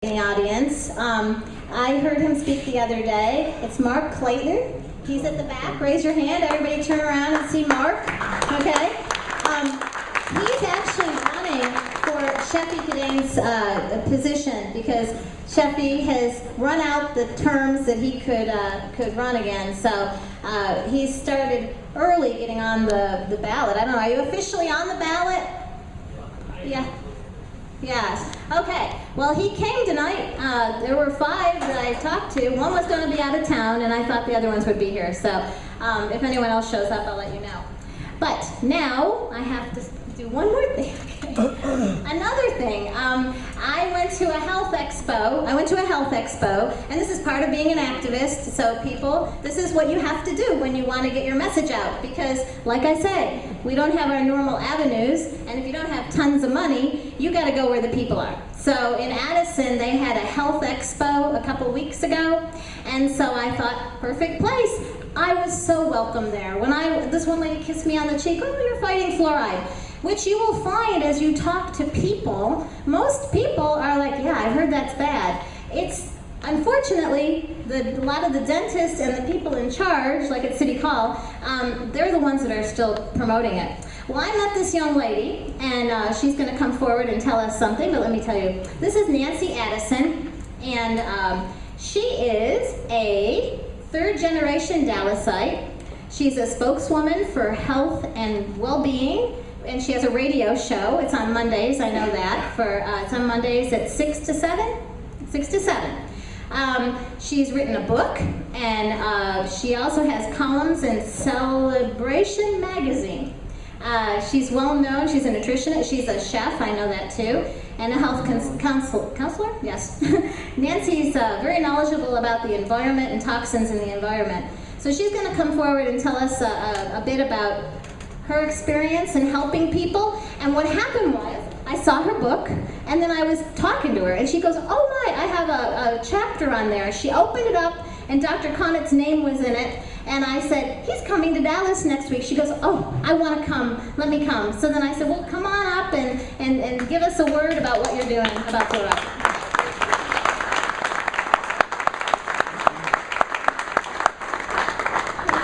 In the audience. I heard him speak the other day. It's Mark Clayton. He's at the back. Raise your hand. Everybody turn around and see Mark. Okay. He's actually running for Sheffy Kadang's position because Sheffy has run out the terms that he could run again. So he started early getting on the ballot. I don't know. Are you officially on the ballot? Yeah. Yes. Okay. Well, he came tonight. There were 5 that I talked to. One was going to be out of town, and I thought the other ones would be here. So if anyone else shows up, I'll let you know. But now I have to do one more thing. Another thing. I went to a health expo. And this is part of being an activist. So people, this is what you have to do when you want to get your message out. Because, like I say, we don't have our normal avenues, and if you don't have tons of money, you got to go where the people are. So in Addison, they had a health expo a couple weeks ago, and so I thought, perfect place. I was so welcome there. When this one lady kissed me on the cheek, oh, you're fighting fluoride, which you will find as you talk to people. Most people are like, yeah, I heard that's bad. It's unfortunately, a lot of the dentists and the people in charge, like at City Hall, they're the ones that are still promoting it. Well, I met this young lady, and she's going to come forward and tell us something, but let me tell you, this is Nancy Addison, and she is a third-generation Dallasite. She's a spokeswoman for health and well-being, and she has a radio show. It's on Mondays, I know that. It's on Mondays at 6 to 7? 6 to 7. She's written a book, and she also has columns in Celebration magazine. She's well known. She's a nutritionist. She's a chef. I know that too. And a health counselor? Yes. Nancy's very knowledgeable about the environment and toxins in the environment. So she's going to come forward and tell us a bit about her experience in helping people. And what happened was, I saw her book, and then I was talking to her, and she goes, oh my, I have a chapter on there. She opened it up, and Dr. Connett's name was in it, and I said, he's coming to Dallas next week. She goes, oh, I want to come, let me come. So then I said, well, come on up and give us a word about what you're doing about fluoride.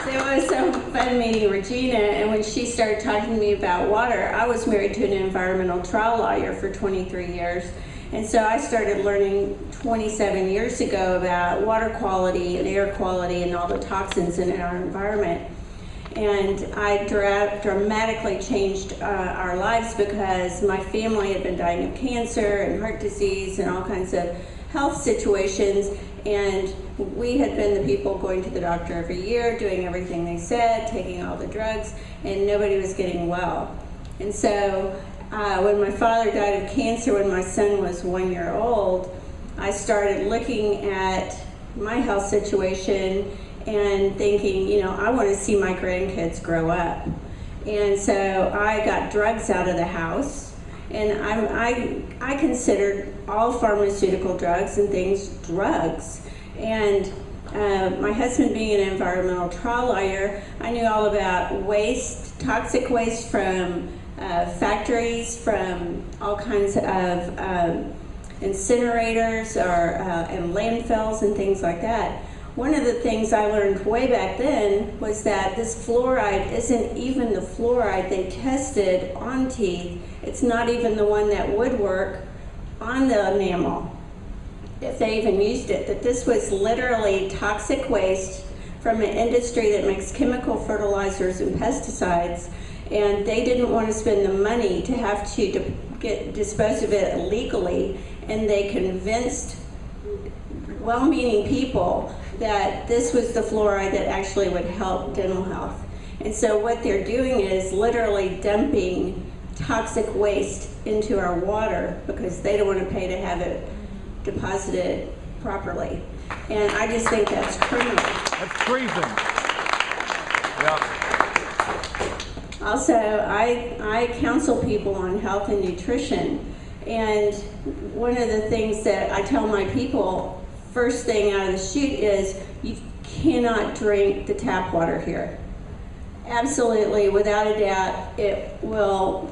It was so fun meeting Regina, and when she started talking to me about water, I was married to an environmental trial lawyer for 23 years, and so I started learning 27 years ago about water quality and air quality and all the toxins in our environment. And I dramatically changed our lives because my family had been dying of cancer and heart disease and all kinds of health situations, and we had been the people going to the doctor every year, doing everything they said, taking all the drugs, and nobody was getting well. And so when my father died of cancer when my son was 1 year old, I started looking at my health situation and thinking, you know, I want to see my grandkids grow up. And so I got drugs out of the house, and I considered all pharmaceutical drugs and things drugs. And my husband being an environmental trial lawyer, I knew all about waste, toxic waste from factories, from all kinds of incinerators and landfills and things like that. One of the things I learned way back then was that this fluoride isn't even the fluoride they tested on teeth. It's not even the one that would work on the enamel, if they even used it. That this was literally toxic waste from an industry that makes chemical fertilizers and pesticides, and they didn't want to spend the money to have to dispose of it illegally, and they convinced well-meaning people that this was the fluoride that actually would help dental health. And so what they're doing is literally dumping toxic waste into our water because they don't want to pay to have it deposited properly. And I just think that's criminal. That's treason. Yeah. Also, I counsel people on health and nutrition, and one of the things that I tell my people first thing out of the chute is you cannot drink the tap water here. Absolutely, without a doubt, it will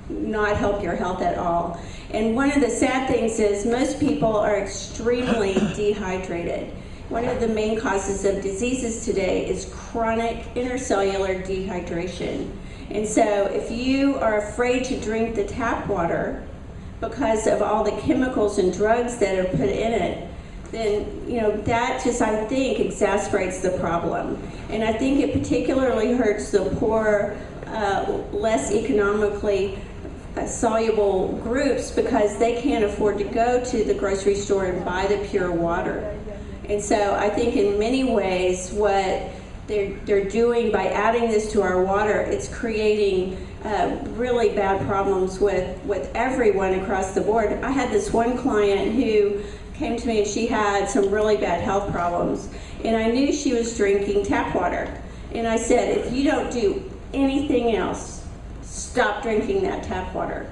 not help your health at all. And one of the sad things is most people are extremely dehydrated. One of the main causes of diseases today is chronic intercellular dehydration. And so if you are afraid to drink the tap water because of all the chemicals and drugs that are put in it, then that just, I think, exacerbates the problem. And I think it particularly hurts the poor, less economically soluble groups, because they can't afford to go to the grocery store and buy the pure water. And so I think in many ways what they're doing by adding this to our water, it's creating really bad problems with everyone across the board. I had this one client who came to me and she had some really bad health problems, and I knew she was drinking tap water. And I said, if you don't do anything else, stop drinking that tap water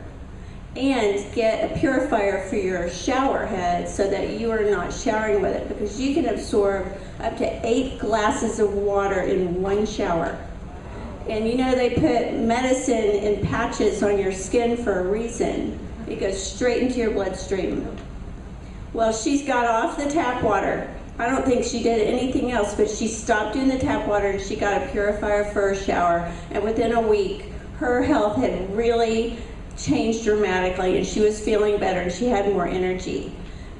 and get a purifier for your shower head so that you are not showering with it, because you can absorb up to 8 glasses of water in one shower. And they put medicine in patches on your skin for a reason. It goes straight into your bloodstream. Well, she's got off the tap water. I don't think she did anything else, but she stopped doing the tap water and she got a purifier for her shower. And within a week, her health had really changed dramatically, and she was feeling better and she had more energy.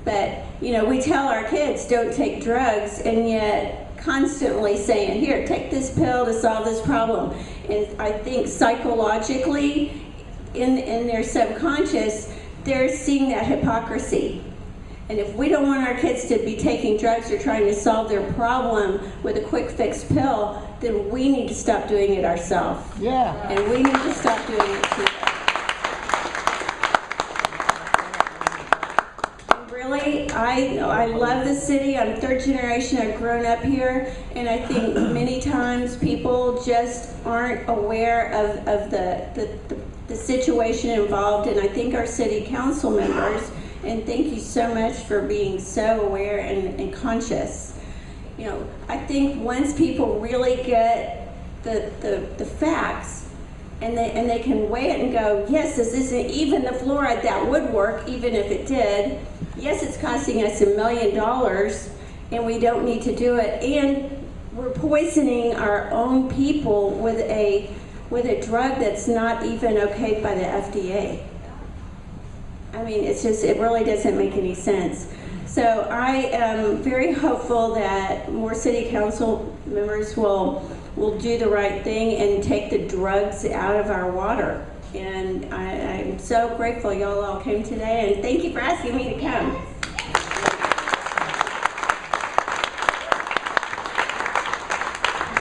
But we tell our kids don't take drugs, and yet constantly saying, here, take this pill to solve this problem. And I think psychologically in their subconscious, they're seeing that hypocrisy. And if we don't want our kids to be taking drugs or trying to solve their problem with a quick fix pill, then we need to stop doing it ourselves. Yeah. And we need to stop doing it too. Really, I love the city. I'm third generation. I've grown up here, and I think many times people just aren't aware of the situation involved. And I think our city council members, and thank you so much for being so aware and conscious. I think once people really get the facts, and they can weigh it and go, yes, this isn't even the fluoride that would work, even if it did. Yes, it's costing us $1 million, and we don't need to do it. And we're poisoning our own people with a drug that's not even okayed by the FDA. I mean, it really doesn't make any sense. So I am very hopeful that more city council members will do the right thing and take the drugs out of our water. And I'm so grateful y'all all came today, and thank you for asking me to come.